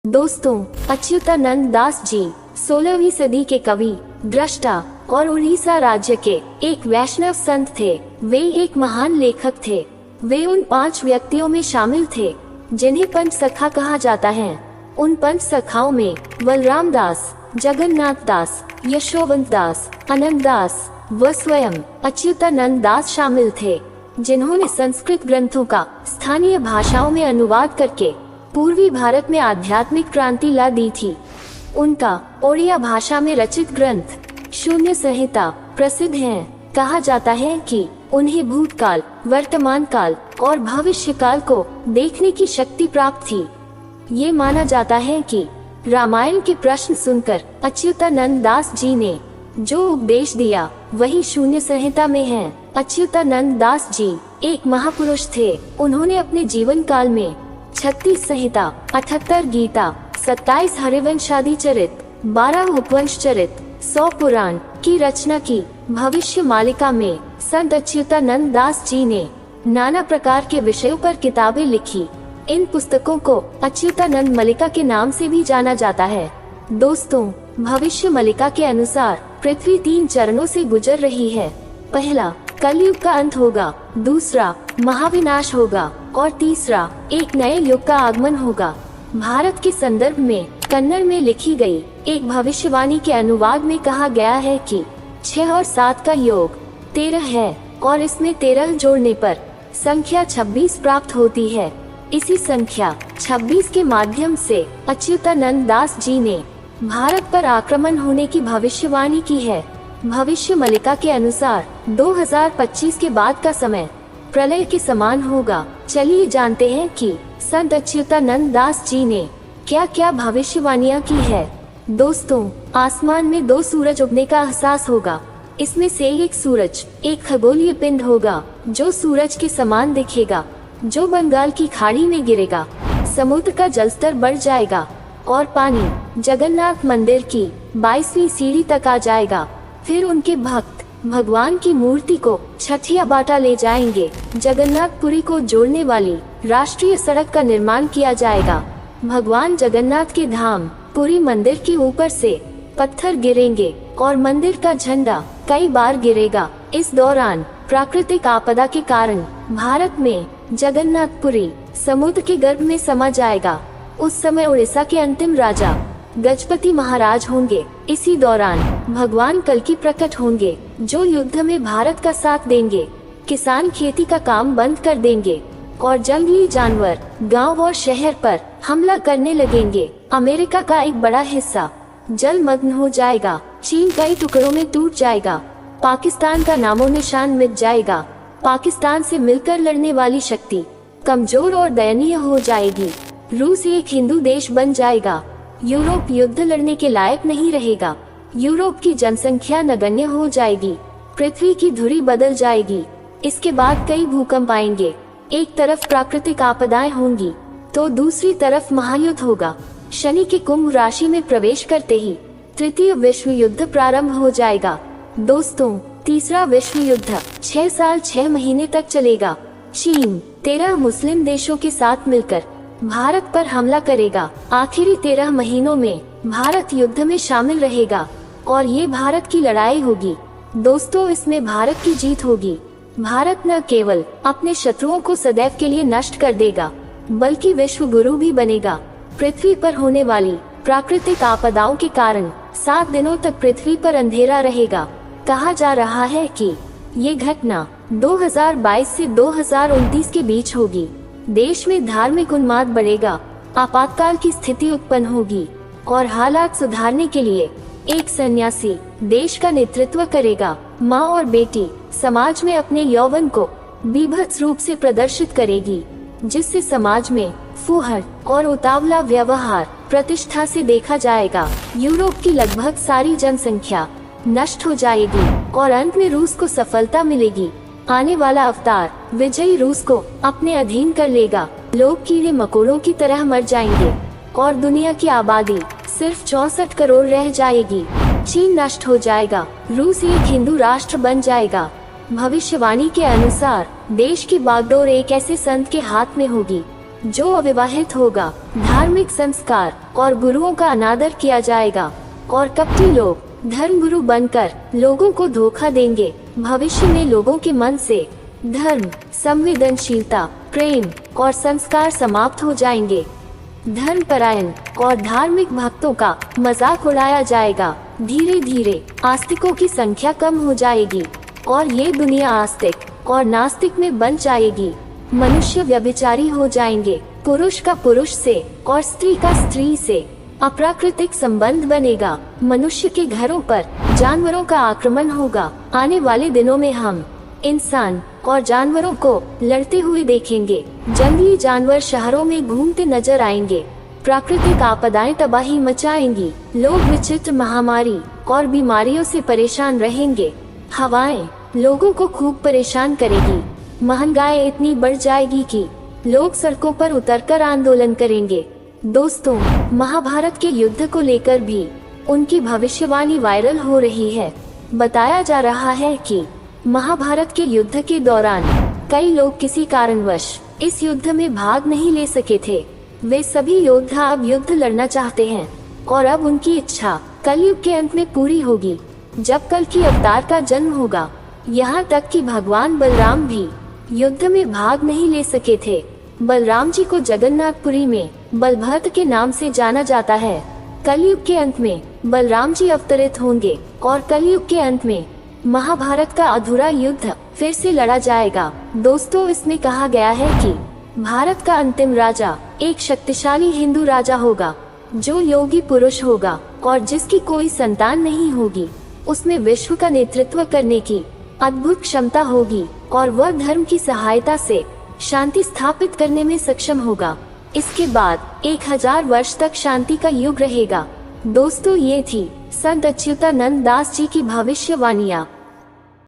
दोस्तों, अच्युतानंद दास जी 16वीं सदी के कवि, दृष्टा और उड़ीसा राज्य के एक वैष्णव संत थे। वे एक महान लेखक थे। वे उन 5 व्यक्तियों में शामिल थे जिन्हें पंच सखा कहा जाता है। उन पंच सखाओं में बलराम दास, जगन्नाथ दास, यशोवंत दास, आनंद दास व स्वयं अच्युतानंद दास शामिल थे, जिन्होंने संस्कृत ग्रंथों का स्थानीय भाषाओं में अनुवाद करके पूर्वी भारत में आध्यात्मिक क्रांति ला दी थी। उनका ओडिया भाषा में रचित ग्रंथ शून्य संहिता प्रसिद्ध है। कहा जाता है कि उन्हें भूतकाल, वर्तमान काल और भविष्य काल को देखने की शक्ति प्राप्त थी। ये माना जाता है कि रामायण के प्रश्न सुनकर अच्युतानंद दास जी ने जो उपदेश दिया वही शून्य संहिता में है। अच्युतानंद दास जी एक महापुरुष थे। उन्होंने अपने जीवन काल में 36 संहिता, 78 गीता, 27 हरिवंशादि चरित, 12 उपवंश चरित, 100 पुराण की रचना की। भविष्य मालिका में संत अच्युतानंद दास जी ने नाना प्रकार के विषयों पर किताबें लिखी। इन पुस्तकों को अच्युतानंद मल्लिका के नाम से भी जाना जाता है। दोस्तों, भविष्य मल्लिका के अनुसार पृथ्वी 3 चरणों से गुजर रही है। पहला, कलयुग का अंत होगा। दूसरा, महाविनाश होगा और तीसरा, एक नए युग का आगमन होगा। भारत के संदर्भ में कन्नड़ में लिखी गई एक भविष्यवाणी के अनुवाद में कहा गया है कि 6 और 7 का योग 13 है और इसमें 13 जोड़ने पर संख्या 26 प्राप्त होती है। इसी संख्या 26 के माध्यम से अच्युतानंद दास जी ने भारत पर आक्रमण होने की भविष्यवाणी की है। भविष्य मल्लिका के अनुसार 2025 के बाद का समय प्रलय के समान होगा। चलिए जानते हैं कि संत अच्युतानंद दास जी ने क्या क्या भविष्यवाणियां की है। दोस्तों, आसमान में 2 सूरज उगने का एहसास होगा। इसमें से एक सूरज एक खगोलीय पिंड होगा जो सूरज के समान दिखेगा, जो बंगाल की खाड़ी में गिरेगा। समुद्र का जलस्तर बढ़ जाएगा और पानी जगन्नाथ मंदिर की 22वीं सीढ़ी तक आ जाएगा। फिर उनके भक्त भगवान की मूर्ति को छठिया बाटा ले जाएंगे। जगन्नाथपुरी को जोड़ने वाली राष्ट्रीय सड़क का निर्माण किया जाएगा। भगवान जगन्नाथ के धाम पुरी मंदिर के ऊपर से पत्थर गिरेंगे और मंदिर का झंडा कई बार गिरेगा। इस दौरान प्राकृतिक आपदा के कारण भारत में जगन्नाथपुरी समुद्र के गर्भ में समा जाएगा। उस समय उड़ीसा के अंतिम राजा गजपति महाराज होंगे। इसी दौरान भगवान कल्कि प्रकट होंगे जो युद्ध में भारत का साथ देंगे। किसान खेती का काम बंद कर देंगे और जंगली जानवर गांव और शहर पर हमला करने लगेंगे। अमेरिका का एक बड़ा हिस्सा जलमग्न हो जाएगा। चीन कई टुकड़ों में टूट जाएगा। पाकिस्तान का नामो निशान मिट जाएगा। पाकिस्तान से मिलकर लड़ने वाली शक्ति कमजोर और दयनीय हो जाएगी। रूस एक हिंदू देश बन जाएगा। यूरोप युद्ध लड़ने के लायक नहीं रहेगा। यूरोप की जनसंख्या नगण्य हो जाएगी। पृथ्वी की धुरी बदल जाएगी। इसके बाद कई भूकंप आएंगे। एक तरफ प्राकृतिक आपदाएं होंगी तो दूसरी तरफ महायुद्ध होगा। शनि के कुंभ राशि में प्रवेश करते ही तृतीय विश्व युद्ध प्रारंभ हो जाएगा। दोस्तों, तीसरा विश्व युद्ध 6 साल 6 महीने तक चलेगा। चीन 13 मुस्लिम देशों के साथ मिलकर भारत पर हमला करेगा। आखिरी 13 महीनों में भारत युद्ध में शामिल रहेगा और ये भारत की लड़ाई होगी। दोस्तों, इसमें भारत की जीत होगी। भारत न केवल अपने शत्रुओं को सदैव के लिए नष्ट कर देगा बल्कि विश्व गुरु भी बनेगा। पृथ्वी पर होने वाली प्राकृतिक आपदाओं के कारण 7 दिनों तक पृथ्वी पर अंधेरा रहेगा। कहा जा रहा है कि ये घटना 2022 से 2029 के बीच होगी। देश में धार्मिक उन्माद बढ़ेगा। आपातकाल की स्थिति उत्पन्न होगी और हालात सुधारने के लिए एक सन्यासी देश का नेतृत्व करेगा। माँ और बेटी समाज में अपने यौवन को बीभत्स रूप से प्रदर्शित करेगी, जिससे समाज में फूहड़ और उतावला व्यवहार प्रतिष्ठा से देखा जाएगा। यूरोप की लगभग सारी जनसंख्या नष्ट हो जाएगी और अंत में रूस को सफलता मिलेगी। आने वाला अवतार विजयी रूस को अपने अधीन कर लेगा। लोग कीड़े मकोड़ों की तरह मर जाएंगे और दुनिया की आबादी सिर्फ 64 करोड़ रह जाएगी। चीन नष्ट हो जाएगा। रूस एक हिंदू राष्ट्र बन जाएगा। भविष्यवाणी के अनुसार देश की बागडोर एक ऐसे संत के हाथ में होगी जो अविवाहित होगा धार्मिक संस्कार और गुरुओं का अनादर किया जाएगा, और कपटी लोग धर्म गुरु बनकर लोगों को धोखा देंगे। भविष्य में लोगों के मन से धर्म, संवेदनशीलता, प्रेम और संस्कार समाप्त हो जाएंगे। धर्मपरायण और धार्मिक भक्तों का मजाक उड़ाया जाएगा। धीरे धीरे आस्तिकों की संख्या कम हो जाएगी और ये दुनिया आस्तिक और नास्तिक में बन जाएगी। मनुष्य व्यभिचारी हो जाएंगे। पुरुष का पुरुष से और स्त्री का स्त्री से अप्राकृतिक संबंध बनेगा। मनुष्य के घरों पर जानवरों का आक्रमण होगा। आने वाले दिनों में हम इंसान और जानवरों को लड़ते हुए देखेंगे। जंगली जानवर शहरों में घूमते नजर आएंगे। प्राकृतिक आपदाएं तबाही मचाएंगी। लोग विचित्र महामारी और बीमारियों से परेशान रहेंगे। हवाएं लोगों को खूब परेशान करेगी। महंगाई इतनी बढ़ जाएगी कि लोग सड़कों पर उतरकर आंदोलन करेंगे। दोस्तों, महाभारत के युद्ध को लेकर भी उनकी भविष्यवाणी वायरल हो रही है। बताया जा रहा है कि महाभारत के युद्ध के दौरान कई लोग किसी कारणवश इस युद्ध में भाग नहीं ले सके थे। वे सभी योद्धा अब युद्ध लड़ना चाहते हैं और अब उनकी इच्छा कलयुग के अंत में पूरी होगी, जब कल की अवतार का जन्म होगा। यहाँ तक कि भगवान बलराम भी युद्ध में भाग नहीं ले सके थे। बलराम जी को जगन्नाथपुरी में बलभद्र के नाम से जाना जाता है। कलयुग के अंत में बलराम जी अवतरित होंगे और कलयुग के अंत में महाभारत का अधूरा युद्ध फिर से लड़ा जाएगा। दोस्तों, इसमें कहा गया है कि भारत का अंतिम राजा एक शक्तिशाली हिंदू राजा होगा, जो योगी पुरुष होगा और जिसकी कोई संतान नहीं होगी। उसमें विश्व का नेतृत्व करने की अद्भुत क्षमता होगी और वह धर्म की सहायता से शांति स्थापित करने में सक्षम होगा। इसके बाद 1000 वर्ष तक शांति का युग रहेगा। दोस्तों, ये थी संत अच्युतानंद दास जी की भविष्यवाणियाँ।